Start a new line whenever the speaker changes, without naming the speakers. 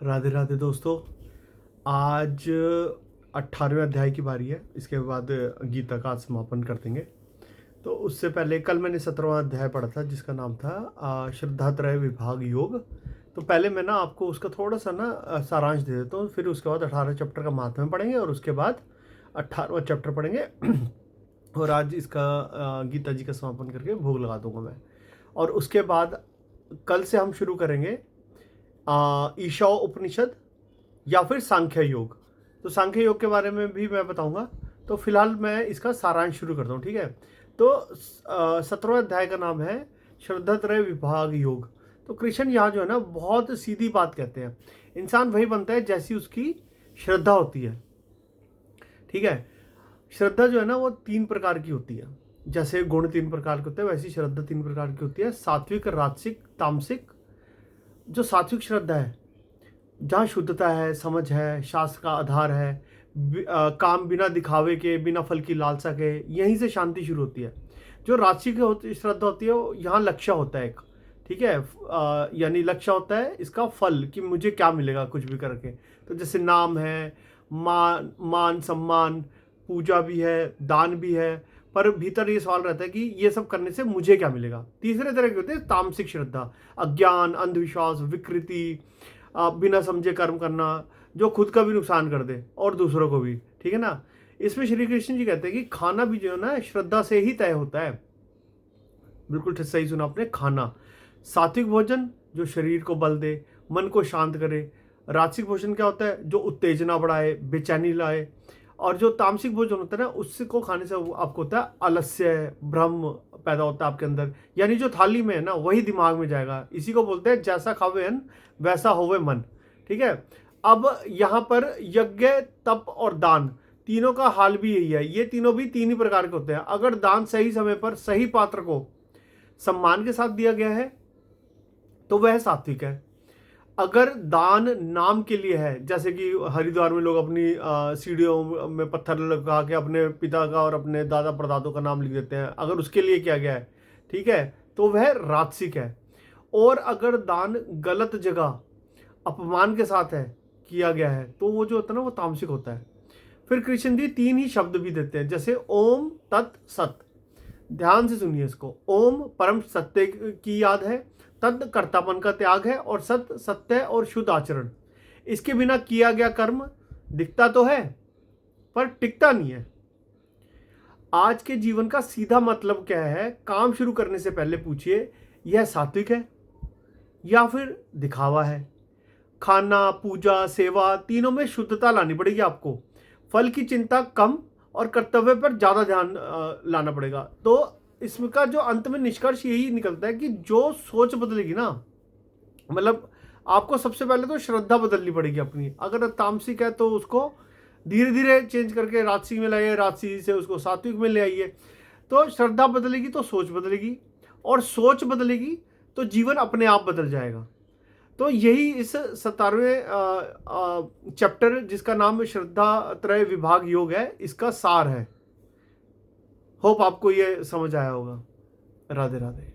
राधे राधे दोस्तों। आज 18वें अध्याय की बारी है। इसके बाद गीता का समापन कर देंगे। तो उससे पहले कल मैंने 17वां अध्याय पढ़ा था जिसका नाम था श्रद्धात्रय विभाग योग। तो पहले मैं ना आपको उसका थोड़ा सा ना सारांश दे देता हूँ, फिर उसके बाद 18 चैप्टर का महात्म्य पढ़ेंगे और उसके बाद 18वां चैप्टर पढ़ेंगे। और आज इसका गीता जी का समापन करके भोग लगा दूंगा मैं। और उसके बाद कल से हम शुरू करेंगे ईशा उपनिषद या फिर सांख्य योग। तो सांख्य योग के बारे में भी मैं बताऊंगा। तो फिलहाल मैं इसका सारांश शुरू करता हूँ, ठीक है। तो 17वां अध्याय का नाम है श्रद्धात्रय विभाग योग। तो कृष्ण यहाँ जो है ना बहुत सीधी बात कहते हैं। इंसान वही बनता है जैसी उसकी श्रद्धा होती है, ठीक है। श्रद्धा जो है ना वो 3 प्रकार की होती है। जैसे गुण 3 प्रकार के होते हैं, वैसी श्रद्धा 3 प्रकार की होती है। सात्विक, राजसिक, तामसिक। जो सात्विक श्रद्धा है, जहाँ शुद्धता है, समझ है, शास्त्र का आधार है, काम बिना दिखावे के, बिना फल की लालसा के, यहीं से शांति शुरू होती है। जो राजसिक श्रद्धा होती है वो यहाँ लक्ष्य होता है एक, ठीक है। यानी लक्ष्य होता है इसका फल कि मुझे क्या मिलेगा कुछ भी करके। तो जैसे नाम है, मान सम्मान, पूजा भी है, दान भी है, पर भीतर ये सवाल रहता है कि ये सब करने से मुझे क्या मिलेगा। तीसरे तरह के होते हैं तामसिक श्रद्धा, अज्ञान, अंधविश्वास, विकृति, बिना समझे कर्म करना, जो खुद का भी नुकसान कर दे और दूसरों को भी, ठीक है ना। इसमें श्री कृष्ण जी कहते हैं कि खाना भी जो है ना श्रद्धा से ही तय होता है। बिल्कुल सही सुना आपने। खाना, सात्विक भोजन जो शरीर को बल दे, मन को शांत करे। राजसिक भोजन क्या होता है, जो उत्तेजना बढ़ाए, बेचैनी लाए। और जो तामसिक भोजन होता है ना उसको खाने से आपको होता है आलस्य, भ्रम पैदा होता है आपके अंदर। यानी जो थाली में है ना वही दिमाग में जाएगा। इसी को बोलते हैं जैसा खावे अन्न वैसा होवे मन, ठीक है। अब यहाँ पर यज्ञ, तप और दान, तीनों का हाल भी यही है। ये तीनों भी 3 ही प्रकार के होते हैं। अगर दान सही समय पर सही पात्र को सम्मान के साथ दिया गया है तो वह सात्विक है। अगर दान नाम के लिए है, जैसे कि हरिद्वार में लोग अपनी सीढ़ियों में पत्थर लगा के अपने पिता का और अपने दादा परदादों का नाम लिख देते हैं, अगर उसके लिए किया गया है, ठीक है, तो वह राजसिक है। और अगर दान गलत जगह अपमान के साथ है किया गया है तो वो जो होता है ना वो तामसिक होता है। फिर कृष्ण जी 3 ही शब्द भी देते हैं, जैसे ओम तत् सत। ध्यान से सुनिए इसको। ओम परम सत्य की याद है, तद कर्तापन का त्याग है, और सत सत्य और शुद्ध आचरण। इसके बिना किया गया कर्म दिखता तो है पर टिकता नहीं है। आज के जीवन का सीधा मतलब क्या है, काम शुरू करने से पहले पूछिए यह सात्विक है या फिर दिखावा है। खाना, पूजा, सेवा, तीनों में शुद्धता लानी पड़ेगी आपको। फल की चिंता कम और कर्तव्य पर ज्यादा ध्यान लाना पड़ेगा। तो इसका जो अंत में निष्कर्ष यही निकलता है कि जो सोच बदलेगी ना, मतलब आपको सबसे पहले तो श्रद्धा बदलनी पड़ेगी अपनी। अगर तामसिक है तो उसको धीरे धीरे चेंज करके राजसी में लाइए, राजसी से उसको सात्विक में ले आइए। तो श्रद्धा बदलेगी तो सोच बदलेगी, और सोच बदलेगी तो जीवन अपने आप बदल जाएगा। तो यही इस 17वें चैप्टर जिसका नाम श्रद्धा त्रय विभाग योग है, इसका सार है। होप आपको ये समझ आया होगा। राधे राधे।